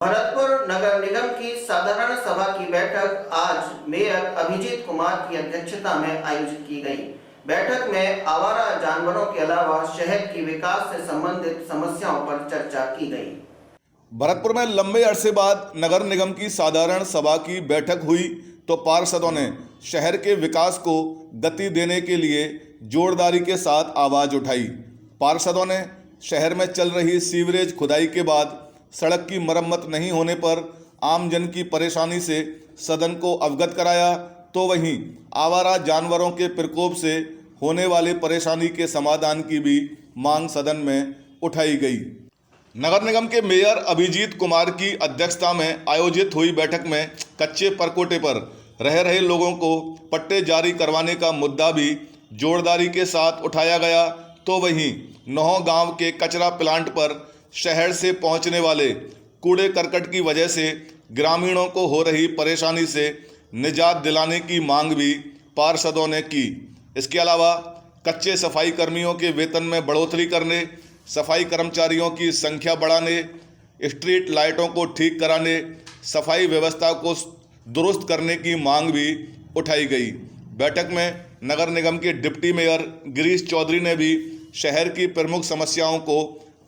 भरतपुर नगर निगम की साधारण सभा की बैठक आज मेयर अभिजीत कुमार की अध्यक्षता में आयोजित की गई। बैठक में आवारा जानवरों के अलावा शहर की विकास से संबंधित समस्याओं पर चर्चा की गई। भरतपुर में लंबे अरसे बाद नगर निगम की साधारण सभा की बैठक हुई तो पार्षदों ने शहर के विकास को गति देने के लिए जोरदारी के साथ आवाज उठाई। पार्षदों ने शहर में चल रही सीवरेज खुदाई के बाद सड़क की मरम्मत नहीं होने पर आमजन की परेशानी से सदन को अवगत कराया, तो वहीं आवारा जानवरों के प्रकोप से होने वाली परेशानी के समाधान की भी मांग सदन में उठाई गई। नगर निगम के मेयर अभिजीत कुमार की अध्यक्षता में आयोजित हुई बैठक में कच्चे परकोटे पर रह रहे लोगों को पट्टे जारी करवाने का मुद्दा भी जोरदारी के साथ उठाया गया, तो वहीं नौह गांव के कचरा प्लांट पर शहर से पहुंचने वाले कूड़े करकट की वजह से ग्रामीणों को हो रही परेशानी से निजात दिलाने की मांग भी पार्षदों ने की। इसके अलावा कच्चे सफाई कर्मियों के वेतन में बढ़ोतरी करने, सफाई कर्मचारियों की संख्या बढ़ाने, स्ट्रीट लाइटों को ठीक कराने, सफाई व्यवस्था को दुरुस्त करने की मांग भी उठाई गई। बैठक में नगर निगम के डिप्टी मेयर गिरीश चौधरी ने भी शहर की प्रमुख समस्याओं को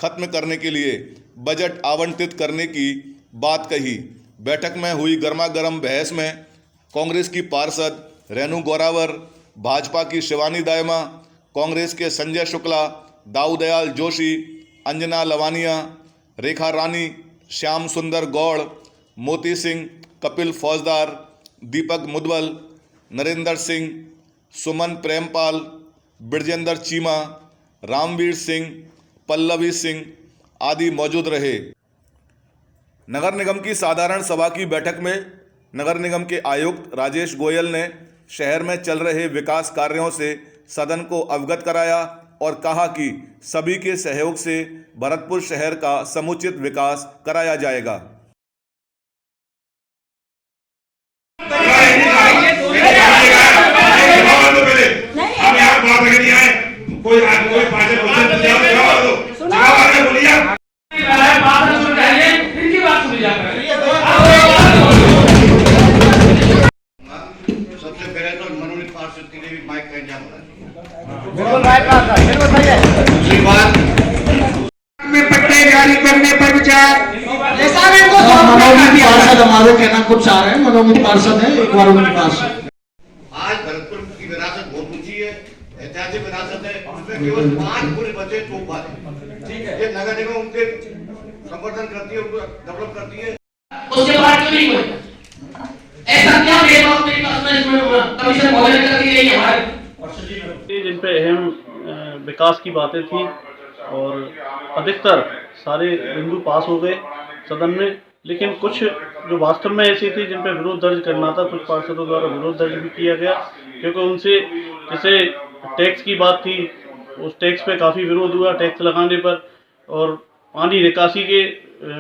खत्म करने के लिए बजट आवंटित करने की बात कही। बैठक में हुई गर्मागर्म बहस में कांग्रेस की पार्षद रेणु गौरावर, भाजपा की शिवानी दायमा, कांग्रेस के संजय शुक्ला, दाऊदयाल जोशी, अंजना लवानिया, रेखा रानी, श्याम सुंदर गौड़, मोती सिंह, कपिल फौजदार, दीपक मुदवल, नरेंद्र सिंह, सुमन प्रेमपाल, ब्रजेंद्र चीमा, रामवीर सिंह, पल्लवी सिंह आदि मौजूद रहे। नगर निगम की साधारण सभा की बैठक में नगर निगम के आयुक्त राजेश गोयल ने शहर में चल रहे विकास कार्यों से सदन को अवगत कराया और कहा कि सभी के सहयोग से भरतपुर शहर का समुचित विकास कराया जाएगा। सबसे पहले तो मनोनीत पार्षद के लिए भी माइक का इंतजाम होना चाहिए। दूसरी बात में पट्टे जारी करने पर विचार मनोनीत पार्षद हमारे कहना कुछ आ रहे हैं। मनोनीत पार्षद है, एक बार उनके पास। आज भरतपुर की विरासत बहुत ऊंची है, ऐतिहासिक विरासत है। उसमें केवल 5 पुल बचे, चौक बात ठीक है। ये नगर निगम उनके संवर्धन करती है, उनको डेवलप करती है। उसके बाद क्यों नहीं हुआ? ऐसा क्या भेदभाव मेरी कमीशन मॉडल कर दी गई है हमारे जिन पे अहम विकास की बातें थी और अधिकतर सारे बिंदु पास हो गए सदन में, लेकिन कुछ जो वास्तव में ऐसी थी जिन पे विरोध दर्ज करना था, कुछ पार्षदों द्वारा विरोध दर्ज भी किया गया, क्योंकि उनसे जैसे टैक्स की बात थी, उस टैक्स पे काफ़ी विरोध हुआ टैक्स लगाने पर, और पानी निकासी के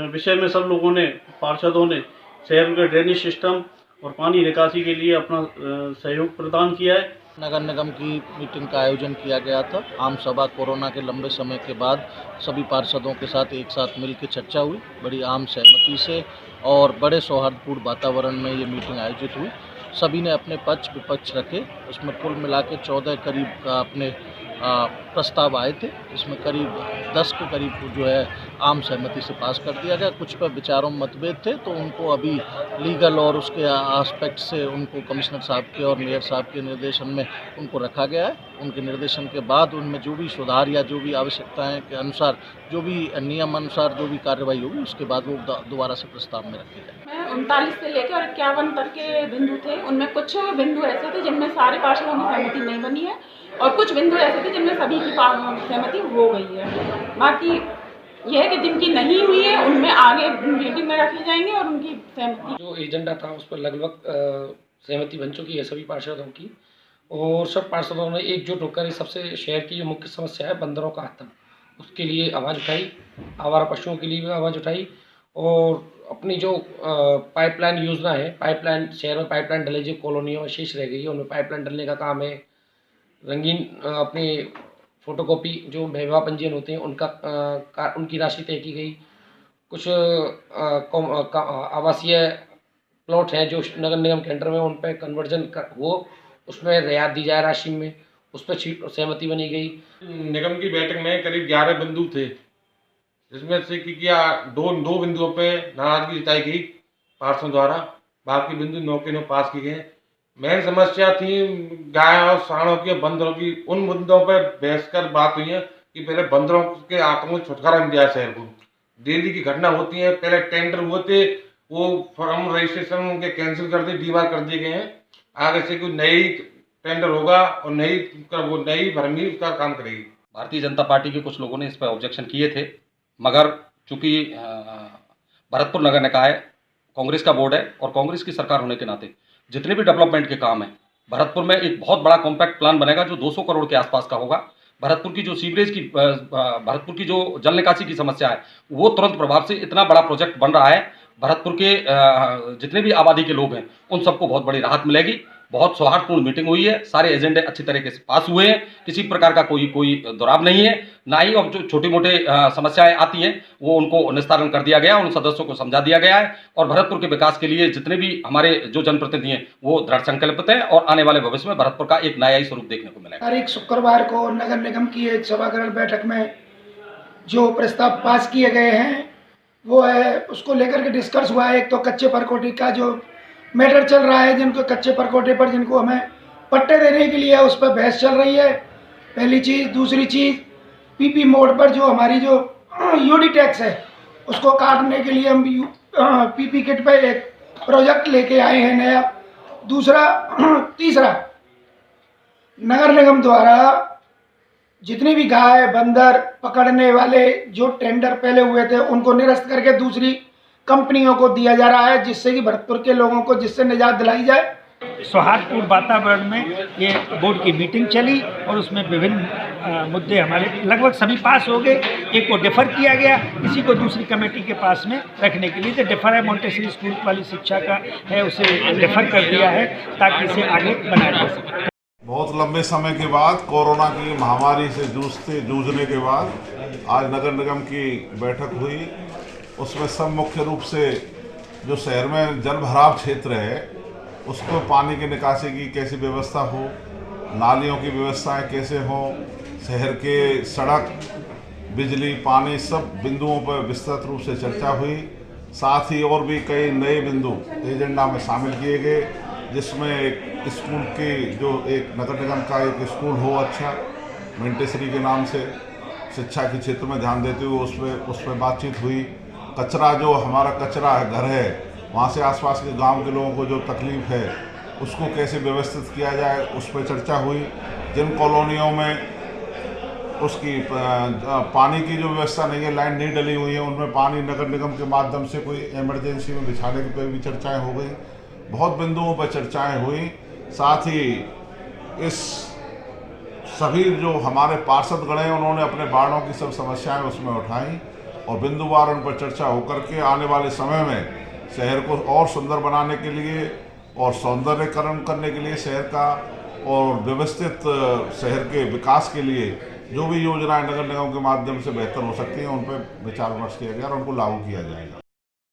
विषय में सब लोगों ने, पार्षदों ने शहर का ड्रेनेज सिस्टम और पानी निकासी के लिए अपना सहयोग प्रदान किया है। नगर निगम की मीटिंग का आयोजन किया गया था। आम सभा कोरोना के लंबे समय के बाद सभी पार्षदों के साथ एक साथ मिलकर चर्चा हुई, बड़ी आम सहमति से और बड़े सौहार्दपूर्ण वातावरण में ये मीटिंग आयोजित हुई। सभी ने अपने पक्ष विपक्ष रखे। उसमें कुल मिला के 14 करीब अपने प्रस्ताव आए थे। इसमें करीब 10 के करीब जो है आम सहमति से पास कर दिया गया। कुछ पर विचारों में मतभेद थे, तो उनको अभी लीगल और उसके एस्पेक्ट से उनको कमिश्नर साहब के और मेयर साहब के निर्देशन में उनको रखा गया है। उनके निर्देशन के बाद उनमें जो भी सुधार या जो भी आवश्यकताएं के अनुसार, जो भी नियम अनुसार जो भी कार्रवाई होगी, उसके बाद वो दोबारा से प्रस्ताव में रखे जाए। 39 से लेकर 51 तक के बिंदु थे। उनमें कुछ बिंदु ऐसे थे जिनमें सारे पार्षदों की सहमति नहीं बनी है, और कुछ बिंदु ऐसे थे जिनमें सभी की सहमति हो गई है। बाकी यह है कि जिनकी नहीं हुई है उनमें आगे मीटिंग में रखी जाएंगे और उनकी सहमति, जो एजेंडा था उस पर लगभग सहमति बन चुकी है सभी पार्षदों की, और सब पार्षदों ने एकजुट होकर इस सबसे शहर की जो मुख्य समस्या है बंदरों का आतंक, उसके लिए आवाज़ उठाई, आवारा पशुओं के लिए भी आवाज़ उठाई, और अपनी जो पाइपलाइन योजना है, पाइपलाइन शहर में पाइपलाइन डले जो कॉलोनियों में शेष रह गई है, उनमें पाइपलाइन डलने का काम है। रंगीन अपने फोटोकॉपी जो विवाह पंजीयन होते हैं उनका उनकी राशि तय की गई, कुछ आवासीय प्लॉट हैं जो नगर निगम के अंडर में, उन पर कन्वर्जन हो, उसमें रियायत दी जाए राशि में, उस पर सहमति बनी गई। निगम की बैठक में करीब 11 बिंदु थे, जिसमें से दो बिंदुओं पे नाराजगी जताई गई पार्षदों द्वारा, बाकी बिंदु 9 के 9 पास किए गए। मेन समस्या थी गाय और सांडों की, बंदरों की। उन मुद्दों पर बहस कर बात हुई है कि पहले बंदरों के आतंक से छुटकारा मिल जाए शहर को। डेली की घटना होती है, पहले टेंडर हुए थे, वो फॉर्म रजिस्ट्रेशन उनके कैंसिल कर दिए, डीमार्क कर दिए गए हैं। आगे से कोई नई टेंडर होगा और नई भरमी उसका काम करेगी। भारतीय जनता पार्टी के कुछ लोगों ने इस पर ऑब्जेक्शन किए थे, मगर चूंकि भरतपुर नगर निकाय कांग्रेस का बोर्ड है और कांग्रेस की सरकार होने के नाते जितने भी डेवलपमेंट के काम हैं, भरतपुर में एक बहुत बड़ा कॉम्पैक्ट प्लान बनेगा जो 200 करोड़ के आसपास का होगा। भरतपुर की जो सीवरेज की भरतपुर की जो जल निकासी की समस्या है, वो तुरंत प्रभाव से इतना बड़ा प्रोजेक्ट बन रहा है, भरतपुर के जितने भी आबादी के लोग हैं उन सबको बहुत बड़ी राहत मिलेगी। बहुत सौहार्दपूर्ण मीटिंग हुई है, सारे एजेंडे अच्छी तरीके से पास हुए हैं, किसी प्रकार का कोई दुराव नहीं है, ना ही अब जो छोटी मोटे समस्याएं आती हैं वो उनको निस्तारण कर दिया गया, उन सदस्यों को समझा दिया गया है। और भरतपुर के विकास के लिए जितने भी हमारे जो जनप्रतिनिधि हैं वो दृढ़ संकल्पित हैं और आने वाले भविष्य में भरतपुर का एक नया ही स्वरूप देखने को मिलेगा। तारीख शुक्रवार को नगर निगम की एक सभागृह बैठक में जो प्रस्ताव पास किए गए हैं वो है, उसको लेकर के डिस्कस हुआ है। एक तो कच्चे परकोटे का जो मैटर चल रहा है, जिनको कच्चे परकोटे पर जिनको हमें पट्टे देने के लिए उस पर बहस चल रही है, पहली चीज़। दूसरी चीज़, पीपी मोड पर जो हमारी जो यूडी टैक्स है उसको काटने के लिए हम पीपी किट पे एक प्रोजेक्ट लेके आए हैं नया। तीसरा, नगर निगम द्वारा जितनी भी गाय बंदर पकड़ने वाले जो टेंडर पहले हुए थे उनको निरस्त करके दूसरी कंपनियों को दिया जा रहा है, जिससे कि भरतपुर के लोगों को जिससे निजात दिलाई जाए। सौहार्दपूर्ण वातावरण में ये बोर्ड की मीटिंग चली और उसमें विभिन्न मुद्दे हमारे लगभग सभी पास हो गए। एक को डिफ़र किया गया, इसी को दूसरी कमेटी के पास में रखने के लिए जो डिफ़र है मोंटेसरी स्कूल वाली शिक्षा का है उसे डिफ़र कर दिया है ताकि इसे आगे बनाया जा सके। बहुत लंबे समय के बाद कोरोना की महामारी से जूझने के बाद आज नगर निगम की बैठक हुई। उसमें सब मुख्य रूप से जो शहर में जल भराव क्षेत्र है उसको पानी की निकासी की कैसी व्यवस्था हो, नालियों की व्यवस्थाएं कैसे हो, शहर के सड़क, बिजली, पानी, सब बिंदुओं पर विस्तृत रूप से चर्चा हुई। साथ ही और भी कई नए बिंदु एजेंडा में शामिल किए गए, जिसमें एक स्कूल की जो एक नगर निगम का एक स्कूल हो अच्छा मोंटेसरी के नाम से शिक्षा के क्षेत्र में ध्यान देते हुए उस पर बातचीत हुई। कचरा जो हमारा कचरा है घर है, वहाँ से आसपास के गांव के लोगों को जो तकलीफ है उसको कैसे व्यवस्थित किया जाए उस पर चर्चा हुई। जिन कॉलोनियों में उसकी पानी की जो व्यवस्था नहीं है, लाइन नहीं डली हुई है, उनमें पानी नगर निगम के माध्यम से कोई इमरजेंसी में बिछाने पर भी चर्चाएं हो गई। बहुत बिंदुओं पर चर्चाएं हुई। साथ ही इस सभी जो हमारे पार्षद गण हैं उन्होंने अपने वार्डों की सब समस्याएं उसमें उठाई और बिंदुवार उन पर चर्चा होकर के आने वाले समय में शहर को और सुंदर बनाने के लिए और सौंदर्यकरण करने के लिए शहर का और व्यवस्थित शहर के विकास के लिए जो भी योजनाएं नगर निगम के माध्यम से बेहतर हो सकती हैं उन पर विचार विमर्श किया गया और उनको लागू किया जाएगा।